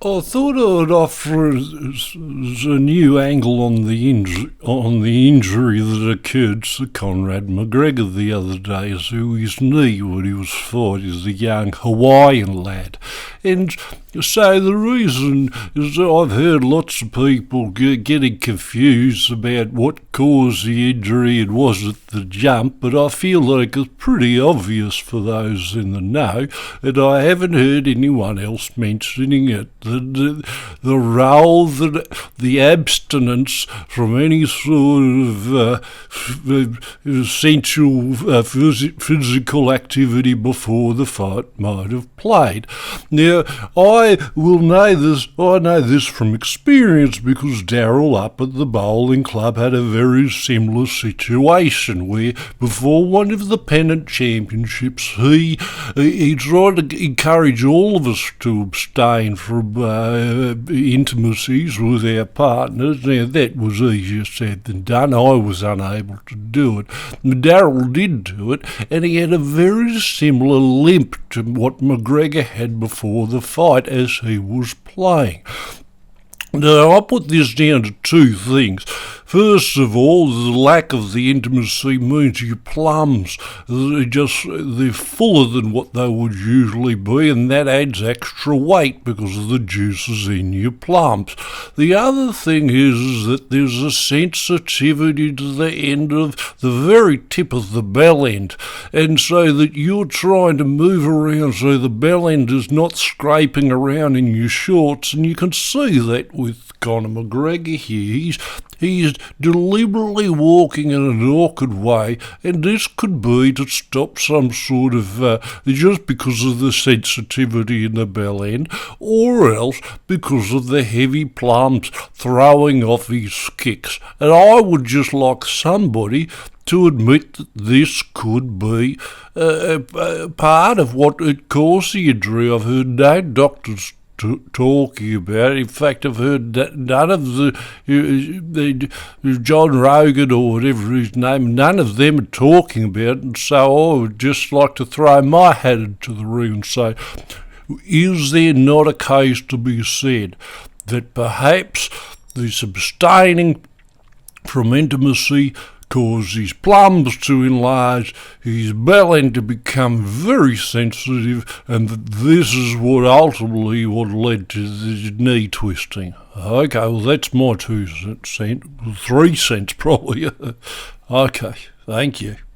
I thought I'd offer a new angle on the injury that occurred to Conor McGregor the other day to his knee when he was fighting as a young Hawaiian lad. And so the reason is that I've heard lots of people getting confused about what caused the injury and was it the jump, but I feel like it's pretty obvious for those in the know, and I haven't heard anyone else mentioning it. The role that the abstinence from any sort of essential physical activity before the fight might have played. Now, I know this from experience because Darryl up at the bowling club had a very similar situation where before one of the pennant championships he tried to encourage all of us to abstain from intimacies with our partners. Now that was easier said than done. I was unable to do it. Darryl did do it, and he had a very similar limp to what McGregor had before the fight as he was playing. Now, I put this down to two things. First of all, the lack of the intimacy means your plums, they're fuller than what they would usually be, and that adds extra weight because of the juices in your plums. The other thing is that there's a sensitivity to the end of the very tip of the bell end, and so that you're trying to move around so the bell end is not scraping around in your shorts, and you can see that with Conor McGregor here. He's deliberately walking in an awkward way, and this could be to stop some sort of, just because of the sensitivity in the bell end, or else because of the heavy plums throwing off his kicks. And I would just like somebody to admit that this could be part of what it caused the injury. I've heard no doctors talking about it. In fact, I've heard none of the John Rogan or whatever his name, none of them are talking about it, and so I would just like to throw my hat into the ring and say, is there not a case to be said that perhaps this abstaining from intimacy caused his plums to enlarge, his bell end to become very sensitive, and that this is what ultimately led to the knee twisting. Okay, well that's my 2 cents, 3 cents probably. Okay, thank you.